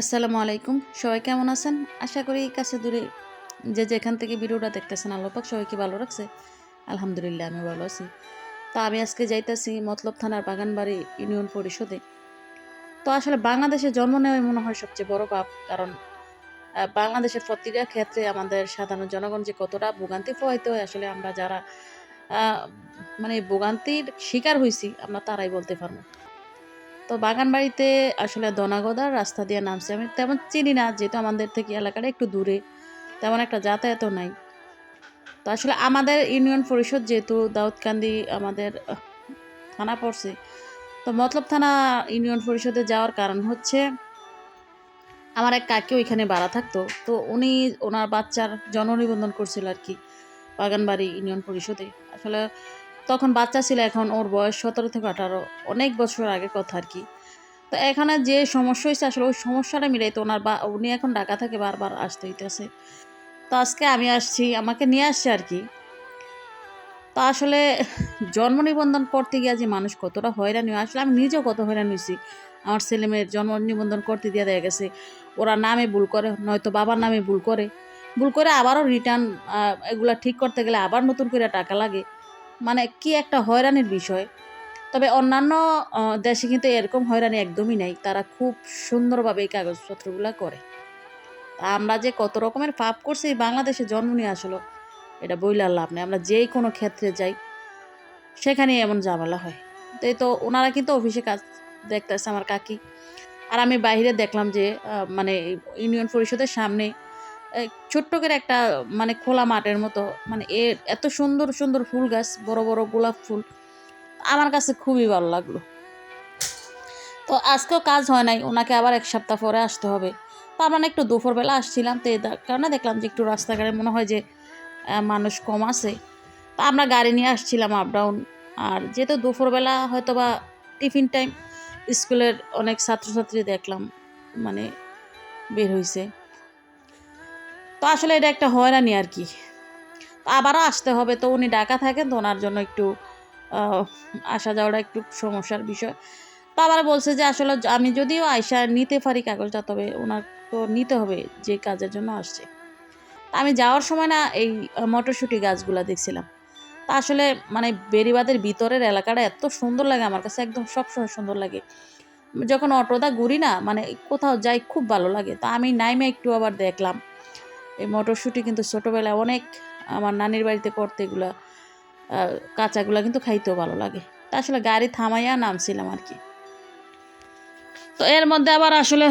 আসসালামু আলাইকুম। সবাই কেমন আছেন? আশা করি কাছে দূরে যে যেখান থেকে ভিডিওটা দেখতেছেন আল্লাহ পাক সবাইকে ভালো রাখছে। আলহামদুলিল্লাহ আমি ভালো আছি। তো আমি আজকে যাইতাছি মতলব থানার বাগানবাড়ি ইউনিয়ন পরিষদে। তো আসলে বাংলাদেশে জন্ম নেওয়াই মনে হয় সবচেয়ে বড় পাপ। কারণ বাংলাদেশের প্রতিটা ক্ষেত্রে আমাদের সাধারণ জনগণ যে কতটা ভোগান্তি পোহাইতে হয় আসলে আমরা যারা আ মানে ভোগান্তির শিকার হইছি আমরা তারাই বলতে পারবো। তো বাগানবাড়িতে আসলে দনাগদা রাস্তা দিয়ে নামছি। আমি তেমন চিনি না যেহেতু আমাদের থেকে এলাকাটা একটু দূরে। তেমন একটা যাতায়াতও নাই। তো আসলে আমাদের ইউনিয়ন পরিষদ যেহেতু দাউদকান্দি আমাদের থানা পড়ছে। তো মতলব থানা ইউনিয়ন পরিষদে যাওয়ার কারণ হচ্ছে আমার এক কাকি ওইখানে ভাড়া থাকতো। তো উনি ওনার বাচ্চার জন্ম নিবন্ধন করছিল আরকি বাগানবাড়ি ইউনিয়ন পরিষদে। আসলে তখন বাচ্চা ছিল এখন ওর বয়স ১৭ থেকে ১৮ অনেক বছর আগের কথা আরকি। তো এখানে যে সমস্যা হইছে আসলে ওই সমস্যাটা মিলাইতে উনি এখন ঢাকা থেকে বারবার আসতে হইতেছে। তো আজকে আমি আসছি, আমাকে নিয়ে আসছে আরকি। তো আসলে জন্ম নিবন্ধন করতে গিয়া যে মানুষ কতটা হয়রানি হয়, আসলে আমি নিজেও কত হয়রান হইছি। আমার ছেলেমেয়ের জন্ম নিবন্ধন করতে দিয়া দেখা গেছে ওরা নামে ভুল করে, নয়তো বাবার নামে ভুল করে। ভুল করে আবারও রিটার্ন এগুলা ঠিক করতে গেলে আবার নতুন করে টাকা লাগে। মানে কি একটা হয়রানির বিষয়। তবে অন্যান্য দেশে কিন্তু এরকম হয়রানি একদমই নাই। তারা খুব সুন্দরভাবে এই কাগজপত্রগুলা করে। তা আমরা যে কত রকমের পাপ করছি এই বাংলাদেশে জন্ম নিয়ে আসলে এটা বইলা লাভ নাই। আমরা যেই কোনো ক্ষেত্রে যাই সেখানেই এমন ঝামেলা হয়। তো এই তো উনারা কিন্তু অফিসে কাজ দেখতেছে আমার কাকি। আর আমি বাহিরে দেখলাম যে মানে ইউনিয়ন পরিষদের সামনে এ ছোট্ট করে একটা মানে খোলা মাঠের মতো মানে এত সুন্দর, সুন্দর ফুল গাছ, বড়, বড় গোলাপ ফুল। আমার কাছে খুবই ভালো লাগলো। তো আজকেও কাজ হয় নাই। উনাকে আবার ১ সপ্তাহ পরে আসতে হবে। তো আমরা না একটু দুপুরবেলা আসছিলাম। তো এ কারণে দেখলাম যে একটু রাস্তাঘাটে মনে হয় যে মানুষ কম আছে। তো আমরা গাড়ি নিয়ে আসছিলাম আপ ডাউন। আর যেহেতু দুপুরবেলা হয়তোবা টিফিন টাইম, স্কুলের অনেক ছাত্রছাত্রী দেখলাম মানে বের হইছে। তো আসলে এটা একটা হয়রানি আরকি। তো আবারও আসতে হবে। তো উনি ঢাকা থাকেন তো উনার জন্য একটু আ আসা যাওয়াটা একটু সমস্যার বিষয়। তো আবার বলছে যে আসলে আমি যদিও আইসা নিতে পারি কাগজটা, তবে উনার তো নিতে হবে যে কাজের জন্য আসছে। আমি যাওয়ার সময় না এই মটরশুঁটি গাছগুলা দেখছিলাম। তা আসলে মানে বেড়িবাঁধের ভিতরের এলাকাটা এত সুন্দর লাগে আমার কাছে, একদম সবসময় সুন্দর লাগে। যখন অটোটা ঘুরি না মানে কোথাও যাই খুব ভালো লাগে। তো আমি নাইমা একটু আবার দেখলাম। এই মটরশুঁটি কিন্তু ছোটবেলায় অনেক আমার নানির বাড়িতে করতে এগুলা আ কাঁচাগুলা কিন্তু খাইতেও ভালো লাগে। তা আসলে গাড়ি থামাইয়া নামছিলাম আরকি। তো এর মধ্যে আবার আসলে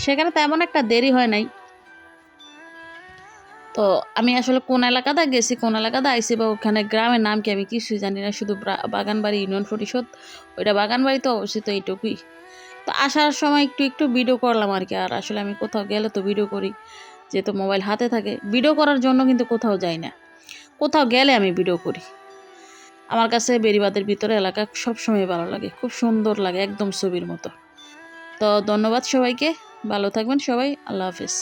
সেখানে তেমন একটা দেরি হয় নাই। তো আমি আসলে কোন এলাকাতে গেছি, কোন এলাকাতে আইছি বা ওখানে গ্রামের নাম কি আমি কিছুই জানি না। শুধু বাগানবাড়ি ইউনিয়ন পরিষদ। ওইটা বাগানবাড়িতে অবস্থিত এইটুকুই। তো আসার সময় একটু, একটু ভিডিও করলাম আরকি। আর আসলে আমি কোথাও গেলে তো ভিডিও করি। যেহেতু মোবাইল হাতে থাকে। ভিডিও করার জন্য কিন্তু কোথাও যাই না। কোথাও গেলে আমি ভিডিও করি। আমার কাছে বেড়িবাঁধের ভিতরে এলাকা সবসময় ভালো লাগে। খুব সুন্দর লাগে একদম ছবির মতো। তো ধন্যবাদ সবাইকে। ভালো থাকবেন সবাই। আল্লাহ হাফেজ।